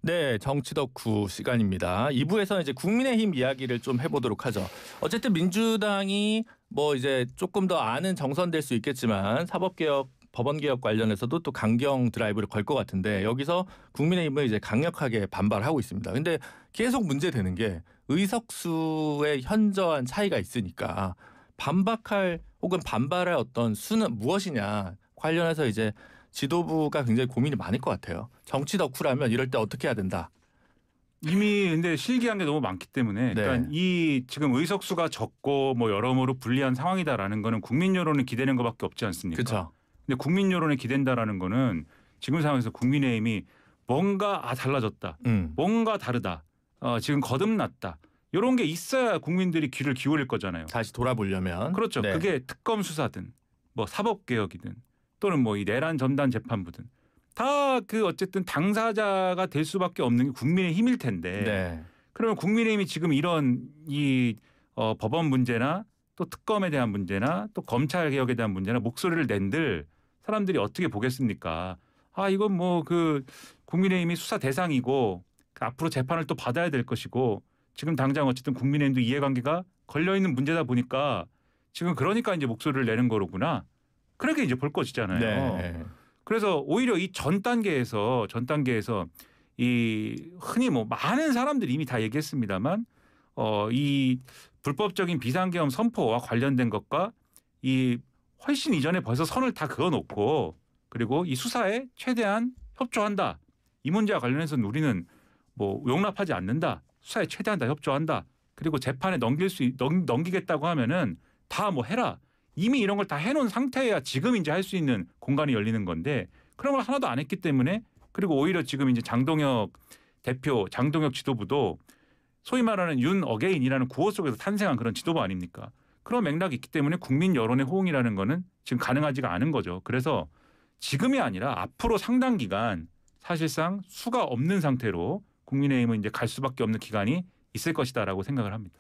네, 정치 덕후 시간입니다. 2부에서는 이제 국민의힘 이야기를 좀 해보도록 하죠. 어쨌든 민주당이 뭐 이제 조금 더 아는 정선될 수 있겠지만 사법개혁, 법원개혁 관련해서도 또 강경 드라이브를 걸 것 같은데 여기서 국민의힘은 이제 강력하게 반발하고 있습니다. 근데 계속 문제되는 게 의석수의 현저한 차이가 있으니까 반박할 혹은 반발할 어떤 수는 무엇이냐 관련해서 이제 지도부가 굉장히 고민이 많을 것 같아요. 정치 덕후라면 이럴 때 어떻게 해야 된다. 이미 근데 실기한 게 너무 많기 때문에 네. 그러니까 이 지금 의석수가 적고 뭐 여러모로 불리한 상황이다라는 거는 국민 여론을 기대는 것밖에 없지 않습니까? 그렇죠. 근데 국민 여론에 기댄다라는 거는 지금 상황에서 국민의힘이 뭔가 달라졌다. 뭔가 다르다. 지금 거듭났다. 이런 게 있어야 국민들이 귀를 기울일 거잖아요. 다시 돌아보려면. 그렇죠. 네. 그게 특검 수사든 뭐 사법개혁이든 또는 뭐 이 내란 전단 재판부든 다 그 어쨌든 당사자가 될 수밖에 없는 게 국민의힘일 텐데 네. 그러면 국민의힘이 지금 이런 이 법원 문제나 또 특검에 대한 문제나 또 검찰 개혁에 대한 문제나 목소리를 낸들 사람들이 어떻게 보겠습니까? 이건 뭐 그 국민의힘이 수사 대상이고 앞으로 재판을 또 받아야 될 것이고 지금 당장 어쨌든 국민의힘도 이해관계가 걸려 있는 문제다 보니까 지금 그러니까 이제 목소리를 내는 거로구나. 그렇게 이제 볼 것이잖아요. 네. 그래서 오히려 이 전 단계에서 이 흔히 뭐 많은 사람들이 이미 다 얘기했습니다만 이 불법적인 비상계엄 선포와 관련된 것과 이 훨씬 이전에 벌써 선을 다 그어놓고 그리고 이 수사에 최대한 협조한다. 이 문제와 관련해서는 우리는 뭐 용납하지 않는다. 수사에 최대한 다 협조한다. 그리고 재판에 넘기겠다고 하면은 다 뭐 해라. 이미 이런 걸 다 해놓은 상태여야 지금 이제 할 수 있는 공간이 열리는 건데 그런 걸 하나도 안 했기 때문에 그리고 오히려 지금 이제 장동혁 대표, 장동혁 지도부도 소위 말하는 윤 어게인이라는 구호 속에서 탄생한 그런 지도부 아닙니까? 그런 맥락이 있기 때문에 국민 여론의 호응이라는 거는 지금 가능하지가 않은 거죠. 그래서 지금이 아니라 앞으로 상당 기간 사실상 수가 없는 상태로 국민의힘은 이제 갈 수밖에 없는 기간이 있을 것이다라고 생각을 합니다.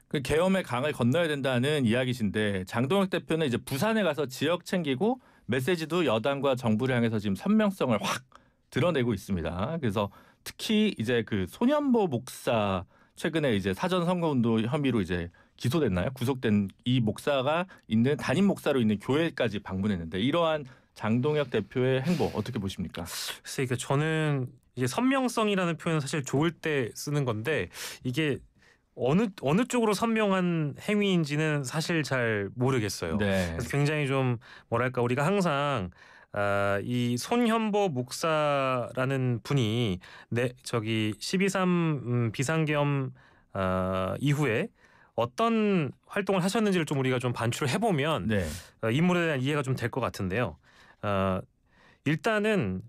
그 계엄의 강을 건너야 된다는 이야기신데 장동혁 대표는 이제 부산에 가서 지역 챙기고 메시지도 여당과 정부를 향해서 지금 선명성을 확 드러내고 있습니다. 그래서 특히 이제 그 손현보 목사 최근에 이제 사전 선거운동 혐의로 이제 기소됐나요? 구속된 이 목사가 있는 담임 목사로 있는 교회까지 방문했는데 이러한 장동혁 대표의 행보 어떻게 보십니까? 글쎄, 저는 이게 선명성이라는 표현은 사실 좋을 때 쓰는 건데 이게 어느 쪽으로 선명한 행위인지는 사실 잘 모르겠어요. 네. 그래서 굉장히 좀 뭐랄까 우리가 항상 이 손현보 목사라는 분이 12.3 비상계엄 이후에 어떤 활동을 하셨는지를 좀 우리가 좀 반추를 해보면 네. 인물에 대한 이해가 좀 될 것 같은데요. 일단은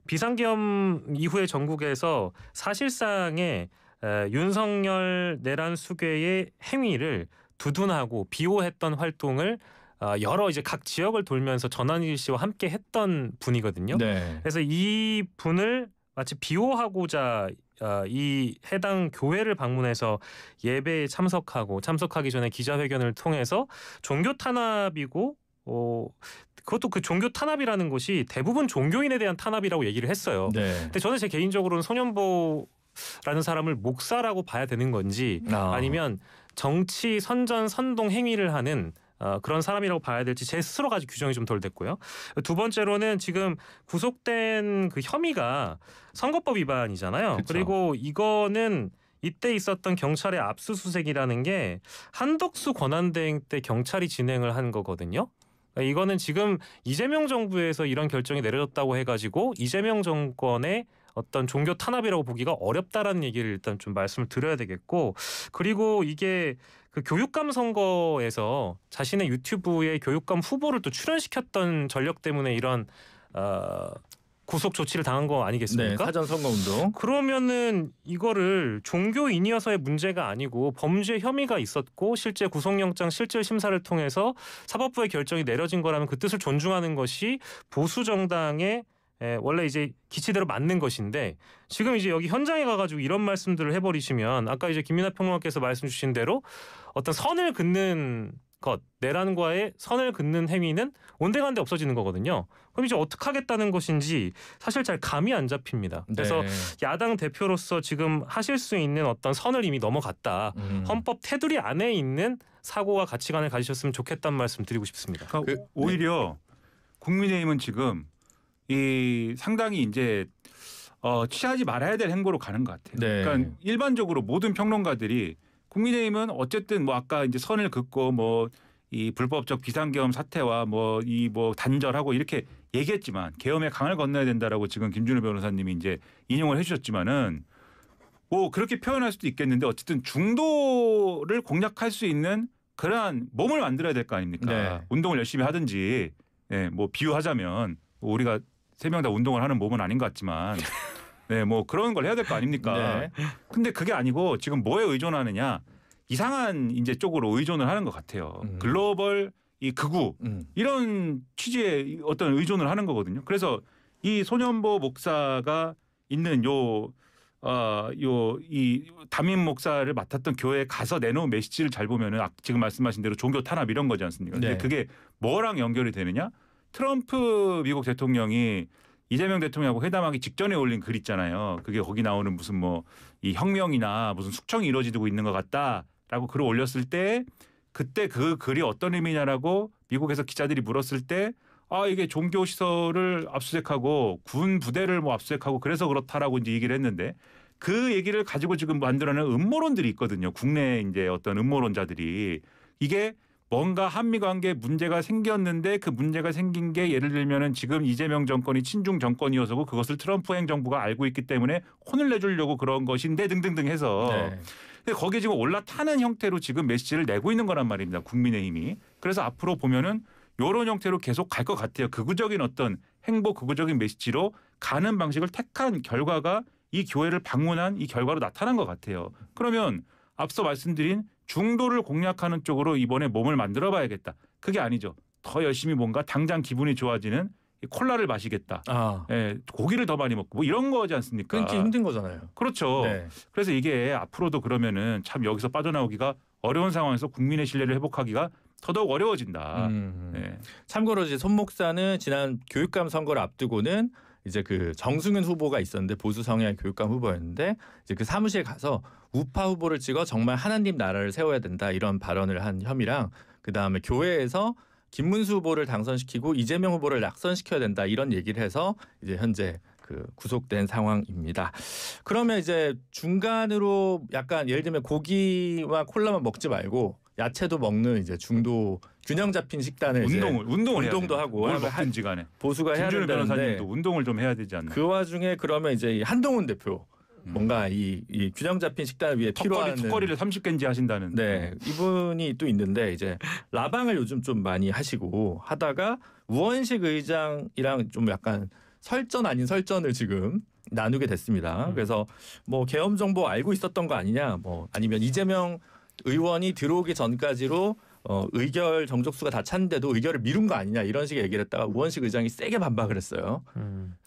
비상계엄 이후에 전국에서 사실상의 윤석열 내란 수괴의 행위를 두둔하고 비호했던 활동을 여러 이제 각 지역을 돌면서 전한일 씨와 함께 했던 분이거든요. 네. 그래서 이 분을 마치 비호하고자 이 해당 교회를 방문해서 예배에 참석하기 전에 기자회견을 통해서 종교 탄압이고 그것도 그 종교 탄압이라는 것이 대부분 종교인에 대한 탄압이라고 얘기를 했어요. 네. 근데 저는 제 개인적으로는 손현보라는 사람을 목사라고 봐야 되는 건지 아니면 정치 선전 선동 행위를 하는 그런 사람이라고 봐야 될지 제 스스로가 아직 규정이 좀 덜 됐고요. 두 번째로는 지금 구속된 그 혐의가 선거법 위반이잖아요. 그쵸. 그리고 이거는 이때 있었던 경찰의 압수수색이라는 게 한덕수 권한대행 때 경찰이 진행을 한 거거든요. 이거는 지금 이재명 정부에서 이런 결정이 내려졌다고 해가지고 이재명 정권의 어떤 종교 탄압이라고 보기가 어렵다라는 얘기를 일단 좀 말씀을 드려야 되겠고, 그리고 이게 그 교육감 선거에서 자신의 유튜브에 교육감 후보를 또 출연시켰던 전력 때문에 이런 구속 조치를 당한 거 아니겠습니까? 네, 사전 선거운동. 그러면은 이거를 종교인이어서의 문제가 아니고 범죄 혐의가 있었고 실제 구속영장 실질 심사를 통해서 사법부의 결정이 내려진 거라면 그 뜻을 존중하는 것이 보수 정당의 원래 이제 기치대로 맞는 것인데, 지금 이제 여기 현장에 가가지고 이런 말씀들을 해버리시면 아까 이제 김민하 평론가께서 말씀 주신 대로 어떤 선을 긋는 것, 내란과의 선을 긋는 행위는 온데간데 없어지는 거거든요. 그럼 이제 어떻게 하겠다는 것인지 사실 잘 감이 안 잡힙니다. 그래서 네. 야당 대표로서 지금 하실 수 있는 어떤 선을 이미 넘어갔다. 헌법 테두리 안에 있는 사고와 가치관을 가지셨으면 좋겠다는 말씀 드리고 싶습니다. 그러니까 오히려 국민의힘은 지금 이 상당히 이제 취하지 말아야 될 행보로 가는 것 같아요. 네. 그러니까 일반적으로 모든 평론가들이 국민의힘은 어쨌든 뭐 아까 이제 선을 긋고 뭐 이 불법적 비상계엄 사태와 뭐 단절하고 이렇게 얘기했지만 계엄의 강을 건너야 된다라고 지금 김준우 변호사님이 이제 인용을 해주셨지만은 뭐 그렇게 표현할 수도 있겠는데 어쨌든 중도를 공략할 수 있는 그러한 몸을 만들어야 될 거 아닙니까? 네. 운동을 열심히 하든지, 예, 뭐 비유하자면 우리가 세 명 다 운동을 하는 몸은 아닌 것 같지만, 네, 뭐 그런 걸 해야 될 거 아닙니까? 네. 근데 그게 아니고 지금 뭐에 의존하느냐? 이상한 이제 쪽으로 의존을 하는 것 같아요. 글로벌 이 극우 이런 취지의 어떤 의존을 하는 거거든요. 그래서 이 소년보 목사가 있는 이 담임 목사를 맡았던 교회에 가서 내놓은 메시지를 잘 보면은 지금 말씀하신 대로 종교 탄압 이런 거지 않습니까? 근데 네. 그게 뭐랑 연결이 되느냐? 트럼프 미국 대통령이 이재명 대통령하고 회담하기 직전에 올린 글 있잖아요. 그게 거기 나오는 무슨 뭐 이 혁명이나 무슨 숙청이 이루어지고 있는 것 같다라고 글을 올렸을 때 그때 그 글이 어떤 의미냐라고 미국에서 기자들이 물었을 때 이게 종교 시설을 압수수색하고 군 부대를 뭐 압수수색하고 그래서 그렇다라고 이제 얘기를 했는데 그 얘기를 가지고 지금 만들어낸 음모론들이 있거든요. 국내 이제 어떤 음모론자들이 이게 뭔가 한미 관계에 문제가 생겼는데 그 문제가 생긴 게 예를 들면은 지금 이재명 정권이 친중 정권이어서고 그것을 트럼프 행정부가 알고 있기 때문에 혼을 내주려고 그런 것인데 등등등 해서 네. 근데 거기에 지금 올라타는 형태로 지금 메시지를 내고 있는 거란 말입니다. 국민의힘이. 그래서 앞으로 보면은 이런 형태로 계속 갈 것 같아요. 극우적인 어떤 행보, 극우적인 메시지로 가는 방식을 택한 결과가 이 교회를 방문한 이 결과로 나타난 것 같아요. 그러면 앞서 말씀드린 중도를 공략하는 쪽으로 이번에 몸을 만들어 봐야겠다. 그게 아니죠. 더 열심히 뭔가 당장 기분이 좋아지는 콜라를 마시겠다. 예, 고기를 더 많이 먹고 뭐 이런 거지 않습니까? 끊기 힘든 거잖아요. 그렇죠. 네. 그래서 이게 앞으로도 그러면은 참 여기서 빠져나오기가 어려운 상황에서 국민의 신뢰를 회복하기가 더더욱 어려워진다. 네. 참고로 이제 손 목사는 지난 교육감 선거를 앞두고는 이제 그 정승윤 후보가 있었는데 보수 성향 교육감 후보였는데 이제 그 사무실에 가서 우파 후보를 찍어 정말 하나님 나라를 세워야 된다 이런 발언을 한 혐의랑 그 다음에 교회에서 김문수 후보를 당선시키고 이재명 후보를 낙선시켜야 된다 이런 얘기를 해서 이제 현재 그 구속된 상황입니다. 그러면 이제 중간으로 약간 예를 들면 고기와 콜라만 먹지 말고 야채도 먹는 이제 중도 균형 잡힌 식단을 운동을 해야 운동도 돼요. 하고 뭘 먹든지 간에 보수가 해야 김준우 된다는데 변호사님도 운동을 좀 해야 되지 않나. 그 와중에 그러면 이제 이 한동훈 대표 뭔가 이 균형 잡힌 식단을 위해 필요한 턱걸이를 30개인지 하신다는. 네 이분이 또 있는데 이제 라방을 요즘 좀 많이 하시고 하다가 우원식 의장이랑 좀 약간 설전 아닌 설전을 지금 나누게 됐습니다. 그래서 뭐 계엄 정보 알고 있었던 거 아니냐, 뭐 아니면 이재명 의원이 들어오기 전까지로 의결 정족수가 다 찼는데도 의결을 미룬 거 아니냐 이런 식의 얘기를 했다가 우원식 의장이 세게 반박을 했어요.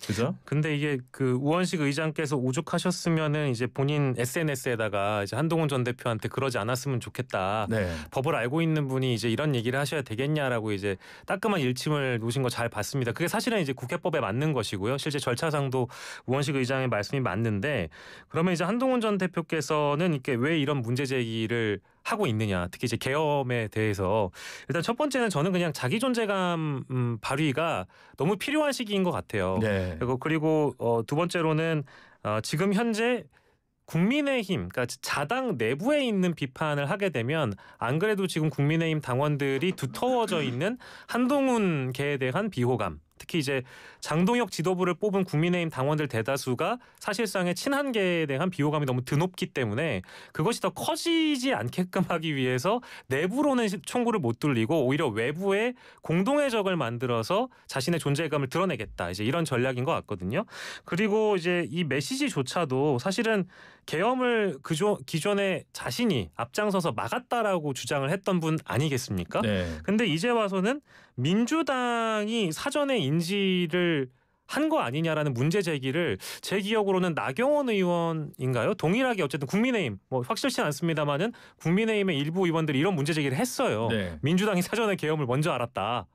그죠? 근데 이게 그 우원식 의장께서 오죽하셨으면은 이제 본인 SNS에다가 이제 한동훈 전 대표한테 그러지 않았으면 좋겠다. 네. 법을 알고 있는 분이 이제 이런 얘기를 하셔야 되겠냐라고 이제 따끔한 일침을 놓으신 거 잘 봤습니다. 그게 사실은 이제 국회법에 맞는 것이고요. 실제 절차상도 우원식 의장의 말씀이 맞는데 그러면 이제 한동훈 전 대표께서는 이렇게 왜 이런 문제 제기를 하고 있느냐, 특히 이제 계엄에 대해서 일단 첫 번째는 저는 그냥 자기 존재감 발휘가 너무 필요한 시기인 것 같아요. 네. 그리고 두 번째로는 지금 현재 국민의힘, 그러니까 자당 내부에 있는 비판을 하게 되면 안 그래도 지금 국민의힘 당원들이 두터워져 있는 한동훈계에 대한 비호감. 특히 이제 장동혁 지도부를 뽑은 국민의힘 당원들 대다수가 사실상의 친한계에 대한 비호감이 너무 드높기 때문에 그것이 더 커지지 않게끔 하기 위해서 내부로는 총구를 못 돌리고 오히려 외부에 공동의 적을 만들어서 자신의 존재감을 드러내겠다. 이제 이런 전략인 것 같거든요. 그리고 이제 이 메시지조차도 사실은 계엄을 기존에 자신이 앞장서서 막았다라고 주장을 했던 분 아니겠습니까? 네. 근데 이제 와서는 민주당이 사전에 인지를 한 거 아니냐라는 문제 제기를 제 기억으로는 나경원 의원인가요? 동일하게 어쨌든 국민의힘 뭐 확실치 않습니다만은 국민의힘의 일부 의원들이 이런 문제 제기를 했어요. 네. 민주당이 사전에 계엄을 먼저 알았다.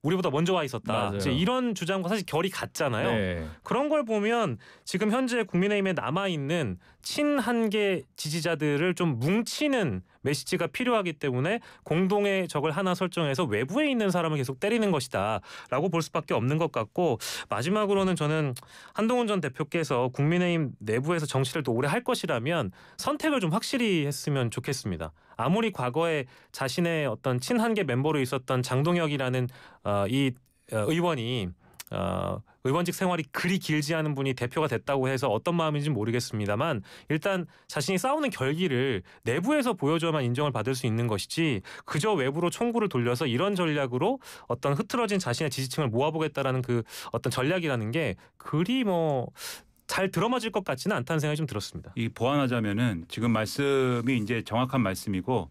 우리보다 먼저 와 있었다. 맞아요. 이제 이런 주장과 사실 결이 같잖아요. 네. 그런 걸 보면 지금 현재 국민의힘에 남아있는 친한계 지지자들을 좀 뭉치는 메시지가 필요하기 때문에 공동의 적을 하나 설정해서 외부에 있는 사람을 계속 때리는 것이다 라고 볼 수밖에 없는 것 같고, 마지막으로는 저는 한동훈 전 대표께서 국민의힘 내부에서 정치를 또 오래 할 것이라면 선택을 좀 확실히 했으면 좋겠습니다. 아무리 과거에 자신의 어떤 친한계 멤버로 있었던 장동혁이라는 의원이 의원직 생활이 그리 길지 않은 분이 대표가 됐다고 해서 어떤 마음인지 모르겠습니다만 일단 자신이 싸우는 결기를 내부에서 보여줘야만 인정을 받을 수 있는 것이지 그저 외부로 총구를 돌려서 이런 전략으로 어떤 흐트러진 자신의 지지층을 모아보겠다라는 그 어떤 전략이라는 게 그리 잘 들어맞을 것 같지는 않다는 생각이 좀 들었습니다. 이 보완하자면은 지금 말씀이 이제 정확한 말씀이고,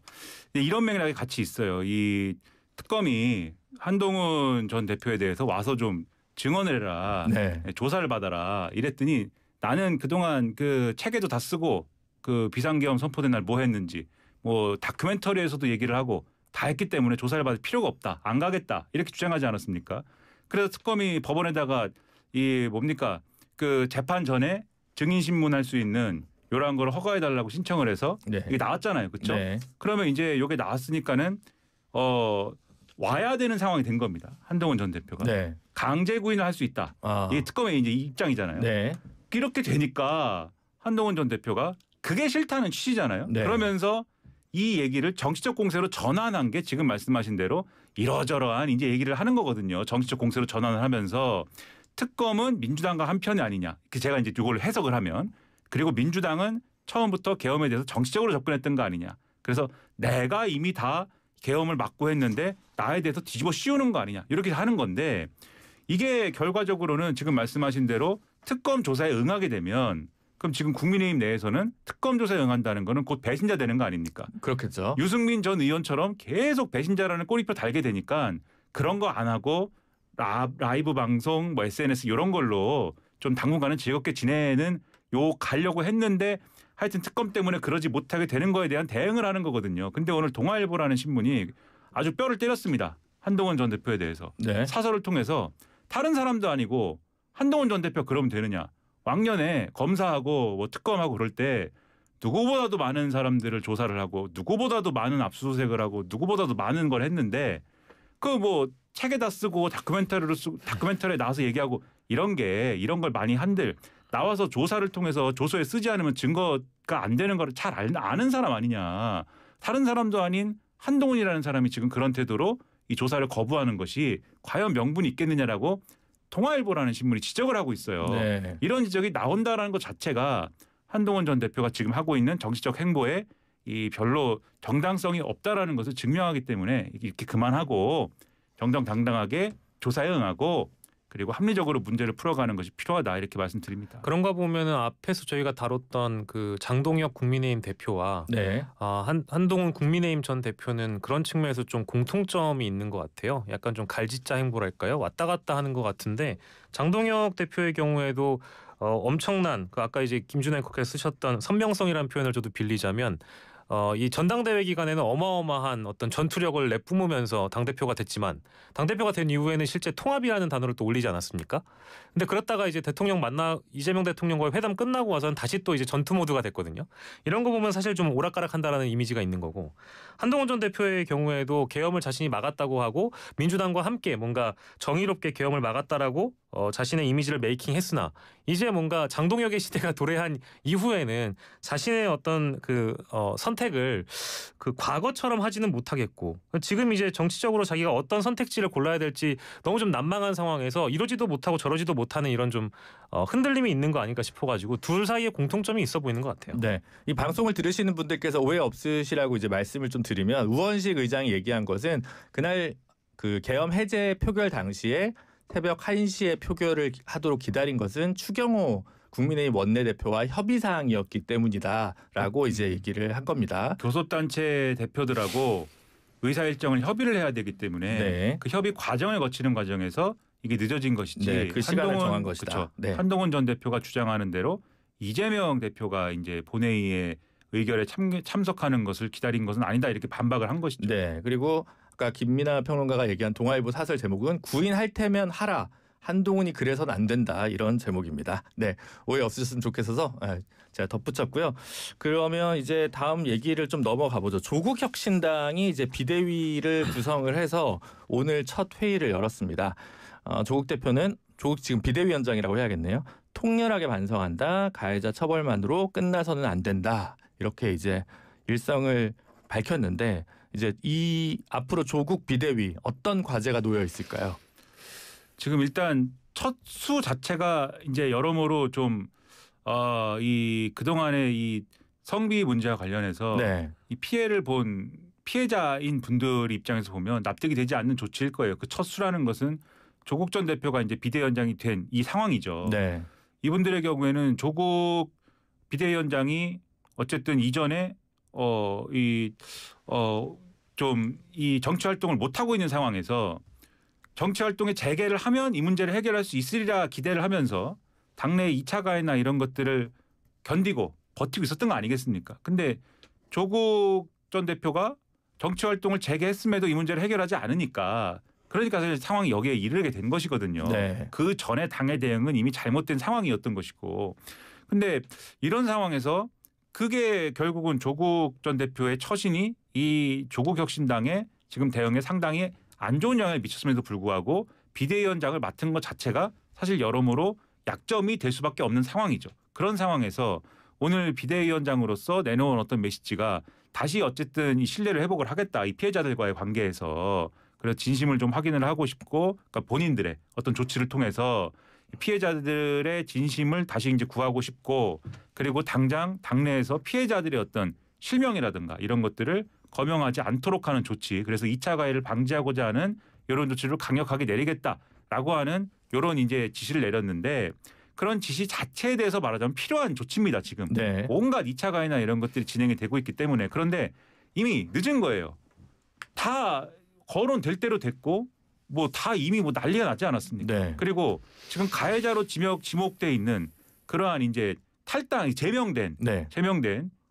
근데 이런 맥락이 같이 있어요. 이 특검이 한동훈 전 대표에 대해서 와서 좀 증언을 해라, 네. 조사를 받아라 이랬더니 나는 그동안 그 책에도 다 쓰고 그 비상계엄 선포된 날 뭐 했는지 뭐 다큐멘터리에서도 얘기를 하고 다 했기 때문에 조사를 받을 필요가 없다, 안 가겠다 이렇게 주장하지 않았습니까? 그래서 특검이 법원에다가 이 뭡니까 그 재판 전에 증인 신문할 수 있는 이러한 걸 허가해달라고 신청을 해서 네. 이게 나왔잖아요, 그렇죠? 네. 그러면 이제 이게 나왔으니까는 와야 되는 상황이 된 겁니다. 한동훈 전 대표가 네. 강제 구인을 할 수 있다. 아. 이게 특검의 이제 입장이잖아요. 네. 이렇게 되니까 한동훈 전 대표가 그게 싫다는 취지잖아요. 네. 그러면서 이 얘기를 정치적 공세로 전환한 게 지금 말씀하신 대로 이러저러한 이제 얘기를 하는 거거든요. 정치적 공세로 전환을 하면서 특검은 민주당과 한 편이 아니냐. 제가 이제 이걸 해석을 하면, 그리고 민주당은 처음부터 계엄에 대해서 정치적으로 접근했던 거 아니냐. 그래서 내가 이미 다 계엄을 막고 했는데 나에 대해서 뒤집어 씌우는 거 아니냐. 이렇게 하는 건데, 이게 결과적으로는 지금 말씀하신 대로 특검 조사에 응하게 되면 그럼 지금 국민의힘 내에서는 특검 조사에 응한다는 거는 곧 배신자 되는 거 아닙니까? 그렇겠죠. 유승민 전 의원처럼 계속 배신자라는 꼬리표 달게 되니까 그런 거 안 하고 라이브 방송, 뭐 SNS 이런 걸로 좀 당분간은 즐겁게 지내는 가려고 했는데 하여튼 특검 때문에 그러지 못하게 되는 거에 대한 대응을 하는 거거든요. 근데 오늘 동아일보라는 신문이 아주 뼈를 때렸습니다. 한동훈 전 대표에 대해서. 네. 사설을 통해서 다른 사람도 아니고 한동훈 전 대표 그러면 되느냐. 왕년에 검사하고 뭐 특검하고 그럴 때 누구보다도 많은 사람들을 조사를 하고 누구보다도 많은 압수수색을 하고 누구보다도 많은 걸 했는데 그 뭐 책에다 쓰고 다큐멘터리에 나와서 얘기하고 이런 걸 많이 한들 나와서 조사를 통해서 조서에 쓰지 않으면 증거가 안 되는 걸 잘 아는 사람 아니냐. 다른 사람도 아닌 한동훈이라는 사람이 지금 그런 태도로 이 조사를 거부하는 것이 과연 명분이 있겠느냐라고 동아일보라는 신문이 지적을 하고 있어요. 네. 이런 지적이 나온다라는 것 자체가 한동훈 전 대표가 지금 하고 있는 정치적 행보에 이 별로 정당성이 없다라는 것을 증명하기 때문에 이렇게 그만하고 정정당당하게 조사에 응하고 그리고 합리적으로 문제를 풀어가는 것이 필요하다 이렇게 말씀드립니다. 그런가 보면은 앞에서 저희가 다뤘던 그 장동혁 국민의힘 대표와 네. 한동훈 국민의힘 전 대표는 그런 측면에서 좀 공통점이 있는 것 같아요. 약간 좀 갈짓자 행보랄까요? 왔다 갔다 하는 것 같은데 장동혁 대표의 경우에도 엄청난 그 아까 이제 김준호 앵커께서 쓰셨던 선명성이라는 표현을 저도 빌리자면 이 전당대회 기간에는 어마어마한 어떤 전투력을 내뿜으면서 당대표가 됐지만 당대표가 된 이후에는 실제 통합이라는 단어를 또 올리지 않았습니까? 근데 그렇다가 이제 이재명 대통령과의 회담 끝나고 와서는 다시 또 이제 전투 모드가 됐거든요. 이런 거 보면 사실 좀 오락가락한다라는 이미지가 있는 거고 한동훈 전 대표의 경우에도 계엄을 자신이 막았다고 하고 민주당과 함께 뭔가 정의롭게 계엄을 막았다라고 자신의 이미지를 메이킹했으나 이제 뭔가 장동혁의 시대가 도래한 이후에는 자신의 어떤 선택을 그 과거처럼 하지는 못하겠고 지금 이제 정치적으로 자기가 어떤 선택지를 골라야 될지 너무 좀 난망한 상황에서 이러지도 못하고 저러지도 못하는 이런 좀 흔들림이 있는 거 아닐까 싶어가지고 둘 사이에 공통점이 있어 보이는 것 같아요. 네, 이 방송을 들으시는 분들께서 오해 없으시라고 이제 말씀을 좀 드리면 우원식 의장이 얘기한 것은 그날 그 계엄 해제 표결 당시에 새벽 1시에 표결을 하도록 기다린 것은 추경호 국민의힘 원내대표와 협의 사항이었기 때문이다라고 이제 얘기를 한 겁니다. 교섭단체 대표들하고 의사 일정을 협의를 해야 되기 때문에 네. 그 협의 과정을 거치는 과정에서 이게 늦어진 것이지. 네, 그 시간을 정한 것이다. 그렇죠. 네. 한동훈 전 대표가 주장하는 대로 이재명 대표가 이제 본회의에 의결에 참석하는 것을 기다린 것은 아니다 이렇게 반박을 한 것이죠. 네. 그리고 아까 김민하 평론가가 얘기한 동아일보 사설 제목은 구인할 테면 하라. 한동훈이 그래서는 안 된다 이런 제목입니다. 네, 오해 없으셨으면 좋겠어서 제가 덧붙였고요. 그러면 이제 다음 얘기를 좀 넘어가 보죠. 조국혁신당이 이제 비대위를 구성을 해서 오늘 첫 회의를 열었습니다. 조국 대표는 조국 지금 비대위원장이라고 해야겠네요. 통렬하게 반성한다. 가해자 처벌만으로 끝나서는 안 된다. 이렇게 이제 일성을 밝혔는데 이제 이 앞으로 조국 비대위 어떤 과제가 놓여 있을까요? 지금 일단 첫 수 자체가 이제 여러모로 좀 이 그동안의 이 성비 문제와 관련해서 네. 이 피해를 본 피해자인 분들 입장에서 보면 납득이 되지 않는 조치일 거예요. 그 첫 수라는 것은 조국 전 대표가 이제 비대위원장이 된 이 상황이죠. 네. 이분들의 경우에는 조국 비대위원장이 어쨌든 이전에 좀 이 정치 활동을 못 하고 있는 상황에서 정치 활동에 재개를 하면 이 문제를 해결할 수 있으리라 기대를 하면서 당내 2차 가해나 이런 것들을 견디고 버티고 있었던 거 아니겠습니까? 근데 조국 전 대표가 정치 활동을 재개했음에도 이 문제를 해결하지 않으니까 그러니까 사실 상황이 여기에 이르게 된 것이거든요. 네. 그 전에 당의 대응은 이미 잘못된 상황이었던 것이고. 근데 이런 상황에서 그게 결국은 조국 전 대표의 처신이 이 조국혁신당의 지금 대응에 상당히 안 좋은 영향을 미쳤음에도 불구하고 비대위원장을 맡은 것 자체가 사실 여러모로 약점이 될 수밖에 없는 상황이죠. 그런 상황에서 오늘 비대위원장으로서 내놓은 어떤 메시지가 다시 어쨌든 이 신뢰를 회복을 하겠다. 이 피해자들과의 관계에서 그래서 진심을 좀 확인을 하고 싶고 그러니까 본인들의 어떤 조치를 통해서 피해자들의 진심을 다시 이제 구하고 싶고 그리고 당장 당내에서 피해자들의 어떤 실명이라든가 이런 것들을 거명하지 않도록 하는 조치. 그래서 2차 가해를 방지하고자 하는 이런 조치를 강력하게 내리겠다라고 하는 이런 이제 지시를 내렸는데 그런 지시 자체에 대해서 말하자면 필요한 조치입니다. 지금 네. 온갖 2차 가해나 이런 것들이 진행이 되고 있기 때문에 그런데 이미 늦은 거예요. 다 거론될 대로 됐고 뭐 다 이미 뭐 난리가 나지 않았습니까? 네. 그리고 지금 가해자로 지목돼 있는 그러한 이제 탈당 제명된 네.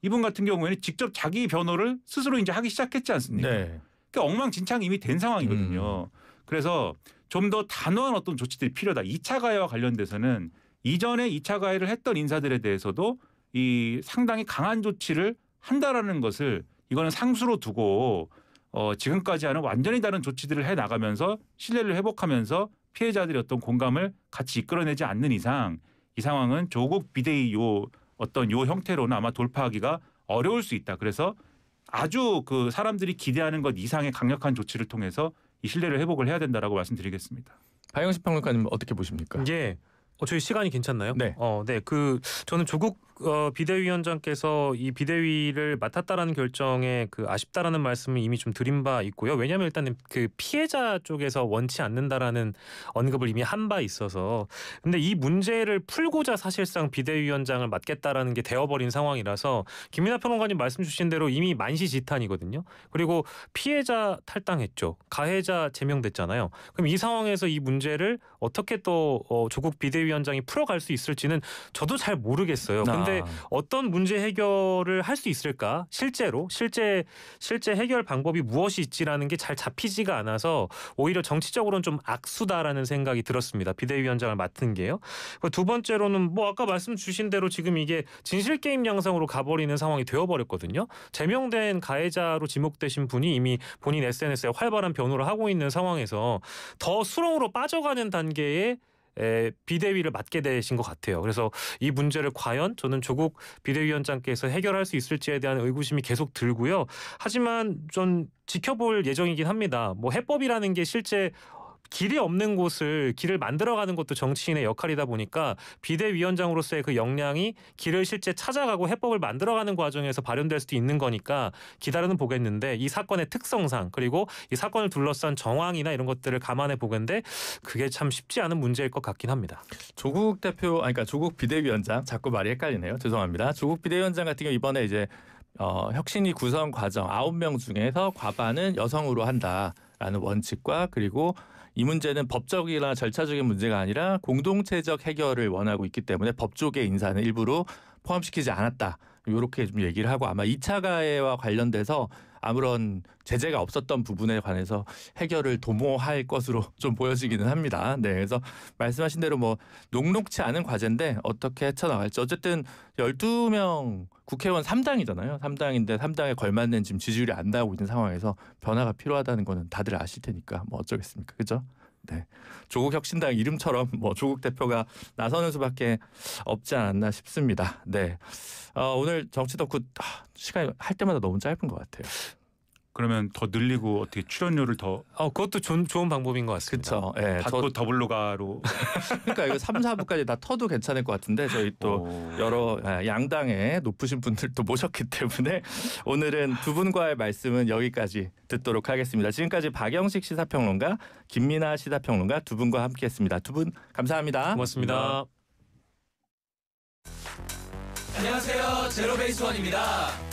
이분 같은 경우에는 직접 자기 변호를 스스로 이제 하기 시작했지 않습니까? 네. 그러니까 엉망진창이 이미 된 상황이거든요. 그래서 좀 더 단호한 어떤 조치들이 필요하다. 2차 가해와 관련돼서는 이전에 2차 가해를 했던 인사들에 대해서도 이 상당히 강한 조치를 한다라는 것을 이거는 상수로 두고 지금까지 하는 완전히 다른 조치들을 해 나가면서 신뢰를 회복하면서 피해자들의 어떤 공감을 같이 이끌어내지 않는 이상 이 상황은 조국 비대위 요 형태로는 아마 돌파하기가 어려울 수 있다. 그래서 아주 그 사람들이 기대하는 것 이상의 강력한 조치를 통해서 이 신뢰를 회복을 해야 된다라고 말씀드리겠습니다. 박영식 평론가님 어떻게 보십니까? 이게 저희 시간이 괜찮나요? 네. 네. 저는 조국 비대위원장께서 이 비대위를 맡았다라는 결정에 아쉽다라는 말씀을 이미 좀 드린 바 있고요. 왜냐하면 일단은 그 피해자 쪽에서 원치 않는다라는 언급을 이미 한 바 있어서 근데 이 문제를 풀고자 사실상 비대위원장을 맡겠다라는 게 되어버린 상황이라서 김민하 평론가님 말씀 주신 대로 이미 만시지탄이거든요. 그리고 피해자 탈당했죠. 가해자 제명됐잖아요. 그럼 이 상황에서 이 문제를 어떻게 또 조국 비대위원장이 풀어갈 수 있을지는 저도 잘 모르겠어요. 근데 어떤 문제 해결을 할 수 있을까? 실제 해결 방법이 무엇이 있지라는 게 잘 잡히지가 않아서 오히려 정치적으로는 좀 악수다라는 생각이 들었습니다. 비대위원장을 맡은 게요. 두 번째로는 뭐 아까 말씀 주신 대로 지금 이게 진실 게임 양상으로 가버리는 상황이 되어버렸거든요. 제명된 가해자로 지목되신 분이 이미 본인 SNS에 활발한 변호를 하고 있는 상황에서 더 수렁으로 빠져가는 단계에 비대위를 맡게 되신 것 같아요. 그래서 이 문제를 과연 저는 조국 비대위원장께서 해결할 수 있을지에 대한 의구심이 계속 들고요. 하지만 좀 지켜볼 예정이긴 합니다. 뭐 해법이라는 게 실제 길이 없는 길을 만들어가는 것도 정치인의 역할이다 보니까 비대위원장으로서의 그 역량이 길을 실제 찾아가고 해법을 만들어가는 과정에서 발현될 수도 있는 거니까 기다려는 보겠는데 이 사건의 특성상 그리고 이 사건을 둘러싼 정황이나 이런 것들을 감안해 보건데 그게 참 쉽지 않은 문제일 것 같긴 합니다. 조국 대표, 그러니까 조국 비대위원장 자꾸 말이 헷갈리네요. 죄송합니다. 조국 비대위원장 같은 경우 이번에 이제 혁신위 구성 과정 9명 중에서 과반은 여성으로 한다라는 원칙과 그리고 이 문제는 법적이나 절차적인 문제가 아니라 공동체적 해결을 원하고 있기 때문에 법조계 인사는 일부러 포함시키지 않았다. 이렇게 좀 얘기를 하고 아마 2차 가해와 관련돼서 아무런 제재가 없었던 부분에 관해서 해결을 도모할 것으로 좀 보여지기는 합니다. 네, 그래서 말씀하신 대로 뭐 녹록치 않은 과제인데 어떻게 헤쳐나갈지 어쨌든 12명 국회의원 3당이잖아요. 3당인데 3당에 걸맞는 지금 지지율이 안 나오고 있는 상황에서 변화가 필요하다는 거는 다들 아실 테니까 뭐 어쩌겠습니까, 그죠? 네, 조국 혁신당 이름처럼 뭐 조국 대표가 나서는 수밖에 없지 않았나 싶습니다. 네, 오늘 정치 덕후 시간이 할 때마다 너무 짧은 것 같아요. 그러면 더 늘리고 어떻게 출연료를 더 그것도 좋은 방법인 것 같습니다. 그렇죠. 예, 받고 더블로가로 그러니까 이거 3, 4부까지 다 터도 괜찮을 것 같은데 저희 또 여러 양당의 높으신 분들도 모셨기 때문에 오늘은 두 분과의 말씀은 여기까지 듣도록 하겠습니다. 지금까지 박영식 시사평론가, 김민아 시사평론가 두 분과 함께했습니다. 두 분 감사합니다. 고맙습니다. 안녕하세요. 제로베이스원입니다.